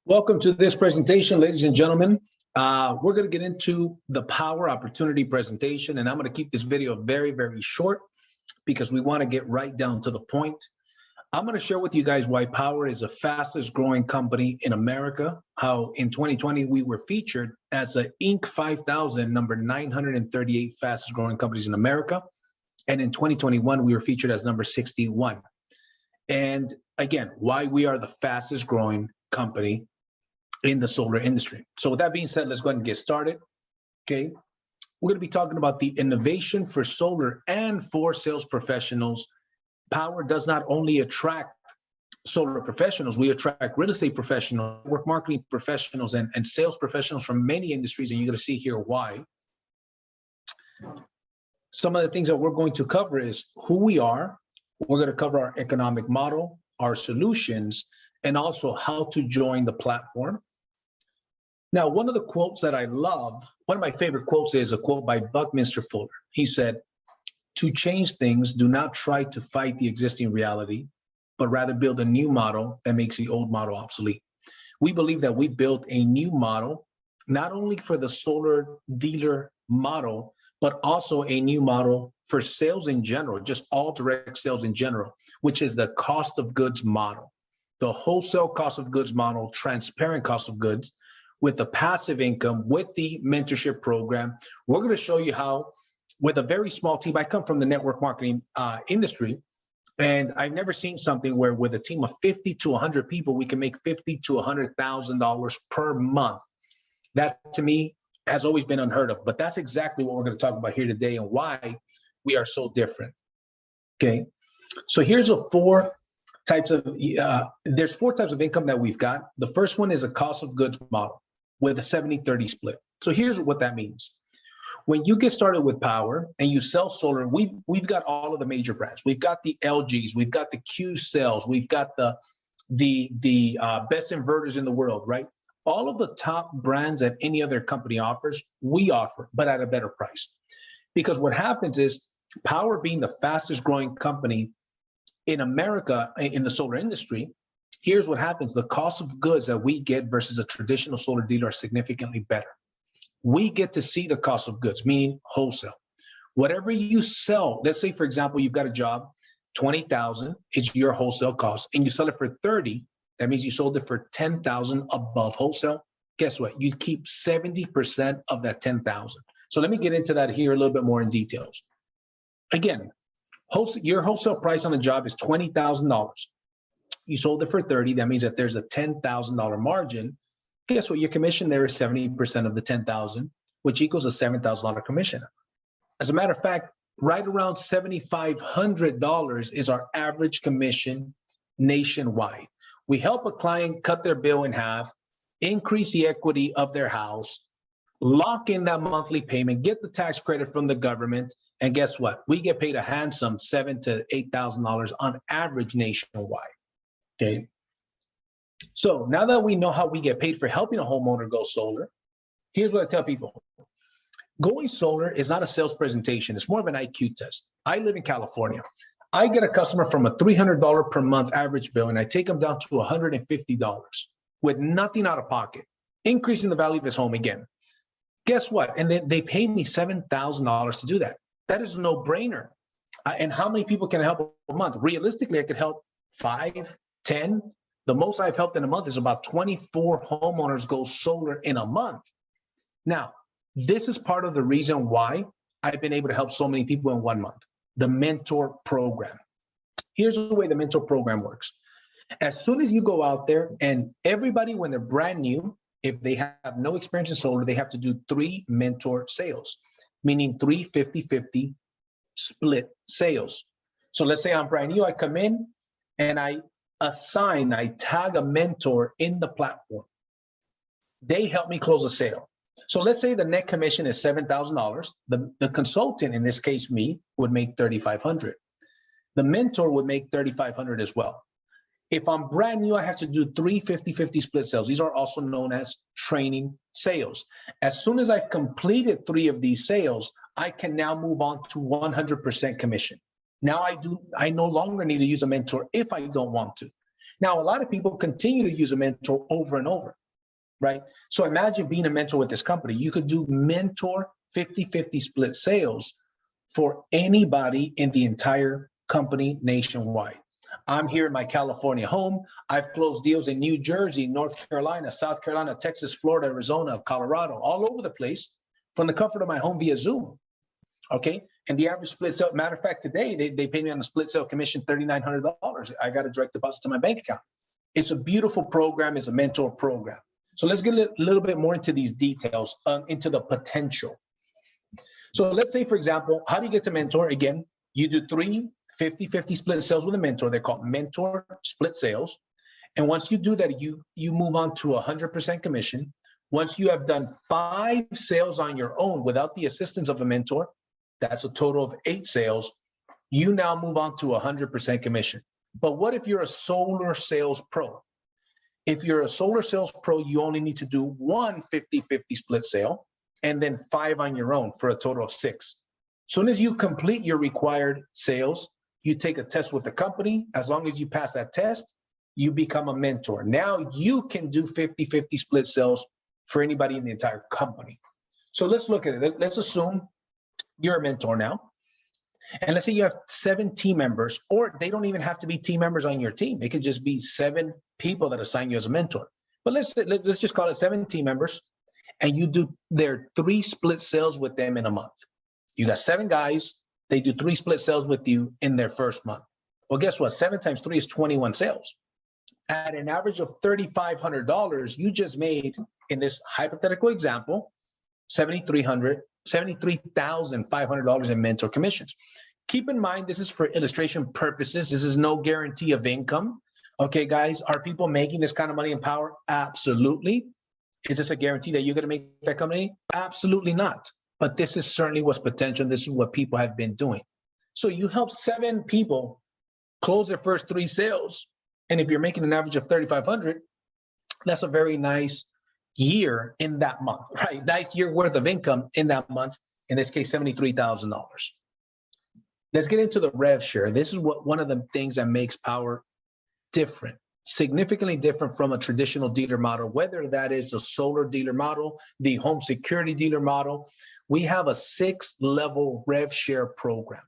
Welcome to this presentation, ladies and gentlemen. We're going to get into the Powur opportunity presentation, and I'm going to keep this video very, very short because we want to get right down to the point. I'm going to share with you guys why Powur is the fastest growing company in America, how in 2020 we were featured as a Inc. 5000, number 938 fastest growing companies in America. And in 2021, we were featured as number 61. And again, why we are the fastest growing company in the solar industry. So with that being said, let's go ahead and get started. Okay, we're going to be talking about the innovation for solar and for sales professionals. Powur does not only attract solar professionals, we attract real estate professionals, network marketing professionals, and sales professionals from many industries, and you're going to see here why. Some of the things that we're going to cover is who we are. We're going to cover our economic model, our solutions, and also how to join the platform. Now, one of the quotes that I love, one of my favorite quotes is a quote by Buckminster Fuller. He said, "To change things, do not try to fight the existing reality, but rather build a new model that makes the old model obsolete." We believe that we built a new model, not only for the solar dealer model, but also a new model for sales in general, just all direct sales in general, which is the cost of goods model, the wholesale cost of goods model, transparent cost of goods, with the passive income, with the mentorship program. We're going to show you how, with a very small team, I come from the network marketing industry, and I've never seen something where with a team of 50 to 100 people, we can make $50,000 to $100,000 per month. That to me has always been unheard of, but that's exactly what we're going to talk about here today and why we are so different. Okay, so here's there's four types of income that we've got. The first one is a cost of goods model with a 70-30 split. So here's what that means. When you get started with Powur and you sell solar, we've got all of the major brands. We've got the LGs, we've got the Q cells, we've got the best inverters in the world, right? All of the top brands that any other company offers, we offer, but at a better price. Because what happens is Powur, being the fastest growing company in America in the solar industry, here's what happens. The cost of goods that we get versus a traditional solar dealer are significantly better. We get to see the cost of goods, meaning wholesale. Whatever you sell, let's say, for example, you've got a job, 20,000 is your wholesale cost, and you sell it for 30, that means you sold it for 10,000 above wholesale. Guess what? You keep 70% of that 10,000. So let me get into that here a little bit more in details. Again, your wholesale price on a job is $20,000. You sold it for 30. That means that there's a $10,000 margin. Guess what? Your commission there is 70% of the 10,000, which equals a $7,000 commission. As a matter of fact, right around $7,500 is our average commission nationwide. We help a client cut their bill in half, increase the equity of their house, lock in that monthly payment, get the tax credit from the government, and guess what? We get paid a handsome $7,000 to $8,000 on average nationwide. Okay. So now that we know how we get paid for helping a homeowner go solar, here's what I tell people. Going solar is not a sales presentation. It's more of an IQ test. I live in California. I get a customer from a $300 per month average bill, and I take them down to $150 with nothing out of pocket, increasing the value of his home again. Guess what? And then they pay me $7,000 to do that. That is a no-brainer. And how many people can I help a month? Realistically, I could help 5, 10. The most I've helped in a month is about 24 homeowners go solar in a month. Now, this is part of the reason why I've been able to help so many people in 1 month. The mentor program. Here's the way the mentor program works. As soon as you go out there, and everybody, when they're brand new, if they have no experience in solar, they have to do 3 mentor sales, meaning 3 50-50 split sales. So let's say I'm brand new, I come in and I tag a mentor in the platform. They help me close a sale. So let's say the net commission is $7,000. The consultant, in this case me, would make $3,500. The mentor would make $3,500 as well. If I'm brand new, I have to do 3 50-50 split sales. These are also known as training sales. As soon as I've completed 3 of these sales, I can now move on to 100% commission. Now I no longer need to use a mentor if I don't want to. Now, a lot of people continue to use a mentor over and over, right? So imagine being a mentor with this company. You could do mentor 50-50 split sales for anybody in the entire company nationwide. I'm here in my California home. I've closed deals in New Jersey, North Carolina, South Carolina, Texas, Florida, Arizona, Colorado, all over the place from the comfort of my home via Zoom. Okay. And the average split sale, matter of fact, today they pay me on a split sale commission $3,900. I got a direct deposit to my bank account. It's a beautiful program. It's a mentor program. So let's get a little bit more into these details, into the potential. So let's say, for example, how do you get to mentor? Again, you do 3 50-50 split sales with a mentor. They're called mentor split sales. And once you do that, you move on to 100% commission. Once you have done 5 sales on your own without the assistance of a mentor, that's a total of 8 sales. You now move on to 100% commission. But what if you're a solar sales pro? If you're a solar sales pro, you only need to do 1 50-50 split sale and then 5 on your own for a total of 6. As soon as you complete your required sales, you take a test with the company. As long as you pass that test, you become a mentor. Now you can do 50-50 split sales for anybody in the entire company. So let's look at it. Let's assume you're a mentor now. And let's say you have 7 team members, or they don't even have to be team members on your team. It could just be 7 people that assign you as a mentor. But let's just call it 7 team members, and you do their 3 split sales with them in a month. You got 7 guys, they do 3 split sales with you in their first month. Well, guess what? 7 times 3 is 21 sales. At an average of $3,500, you just made, in this hypothetical example, $73,500 in mentor commissions. Keep in mind, this is for illustration purposes. This is no guarantee of income. Okay, guys, are people making this kind of money in Powur? Absolutely. Is this a guarantee that you're going to make that company? Absolutely not. But this is certainly what's potential. This is what people have been doing. So you help 7 people close their first 3 sales. And if you're making an average of $3,500, that's a very nice year in that month, right? Nice year worth of income in that month. In this case, $73,000. Let's get into the rev share. This is one of the things that makes Powur different, significantly different from a traditional dealer model, whether that is the solar dealer model, the home security dealer model. We have a 6-level rev share program.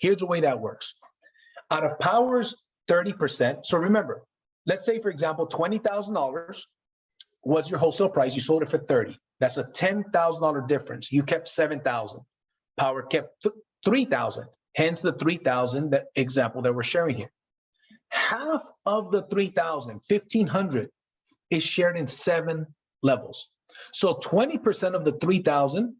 Here's the way that works. Out of Powur's 30%, so remember, let's say, for example, $20,000 was your wholesale price. You sold it for 30. That's a $10,000 difference. You kept 7,000. Powur kept 3,000. Hence the 3,000 that example that we're sharing here. Half of the 3,000, 1,500, is shared in 7 levels. So 20% of the 3,000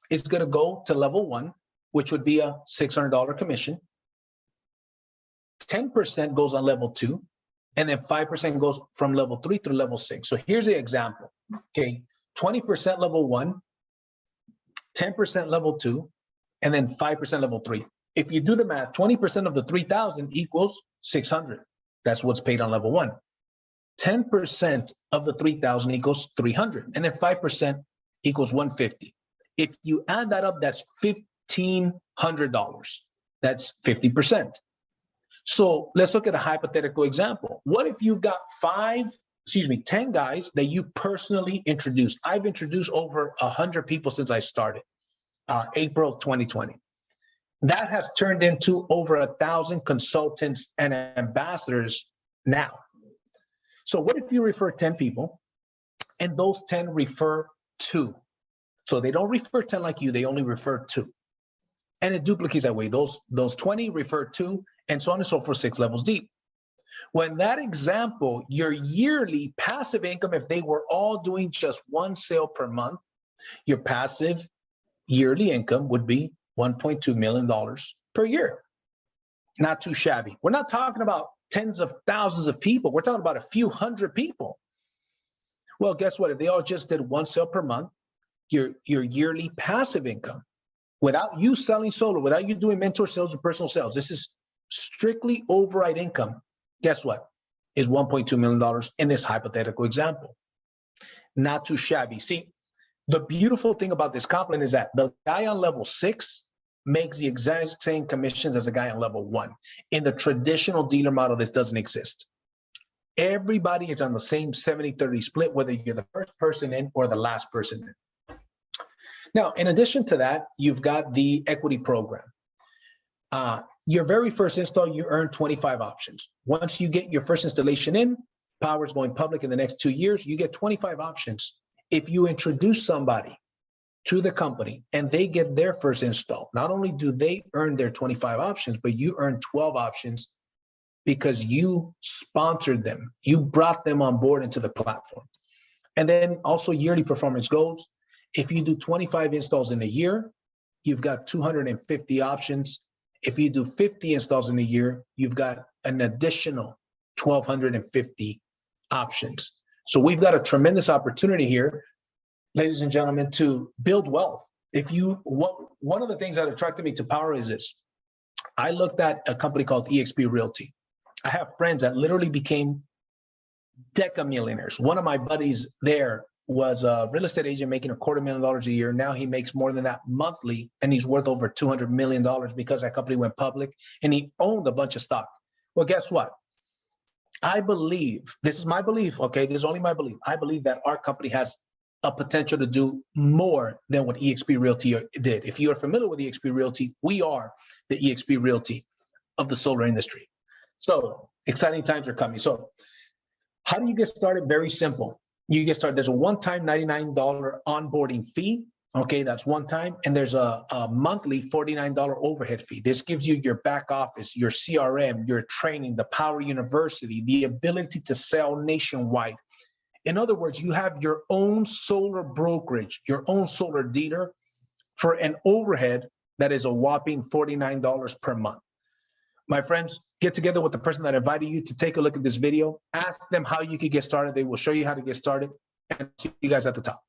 is going to go to level 1, which would be a $600 commission. 10% goes on level 2, and then 5% goes from level 3 through level 6. So here's the example. Okay, 20% level 1, 10% level 2, and then 5% level 3. If you do the math, 20% of the 3,000 equals 600. That's what's paid on level 1. 10% of the 3,000 equals 300, and then 5% equals 150. If you add that up, that's $1,500. That's 50%. So let's look at a hypothetical example. What if you've got 10 guys that you personally introduced? I've introduced over 100 people since I started, April of 2020. That has turned into over 1,000 consultants and ambassadors now. So what if you refer 10 people and those 10 refer 2? So they don't refer 10 like you, they only refer 2. And it duplicates that way. Those 20 refer 2, and so on and so forth, 6 levels deep. When that example, your yearly passive income, if they were all doing just 1 sale per month, your passive yearly income would be $1.2 million per year. Not too shabby. We're not talking about tens of thousands of people. We're talking about a few hundred people. Well, guess what? If they all just did 1 sale per month, your yearly passive income, without you selling solar, without you doing mentor sales or personal sales, this is strictly override income. Guess what? Is $1.2 million in this hypothetical example. Not too shabby. See, the beautiful thing about this compliment is that the guy on level 6 makes the exact same commissions as a guy on level 1. In the traditional dealer model, this doesn't exist. Everybody is on the same 70-30 split, whether you're the first person in or the last person in. Now, in addition to that, you've got the equity program. Your very first install, you earn 25 options. Once you get your first installation in, Powur's going public in the next 2 years, you get 25 options. If you introduce somebody to the company and they get their first install, not only do they earn their 25 options, but you earn 12 options because you sponsored them. You brought them on board into the platform. And then also yearly performance goals. If you do 25 installs in a year, you've got 250 options. If you do 50 installs in a year, you've got an additional 1,250 options. So we've got a tremendous opportunity here, ladies and gentlemen, to build wealth. One of the things that attracted me to Powur is this. I looked at a company called eXp Realty. I have friends that literally became deca-millionaires. One of my buddies there was a real estate agent making $250,000 a year. Now he makes more than that monthly, and he's worth over $200 million because that company went public, and he owned a bunch of stock. Well, guess what? I believe, this is my belief, okay? This is only my belief. I believe that our company has a potential to do more than what eXp Realty did. If you are familiar with eXp Realty, we are the eXp Realty of the solar industry. So exciting times are coming. So how do you get started? Very simple. You get started. There's a one-time $99 onboarding fee. Okay, that's one time. And there's a monthly $49 overhead fee. This gives you your back office, your CRM, your training, the Powur University, the ability to sell nationwide. In other words, you have your own solar brokerage, your own solar dealer for an overhead that is a whopping $49 per month. My friends, get together with the person that invited you to take a look at this video. Ask them how you can get started. They will show you how to get started, and see you guys at the top.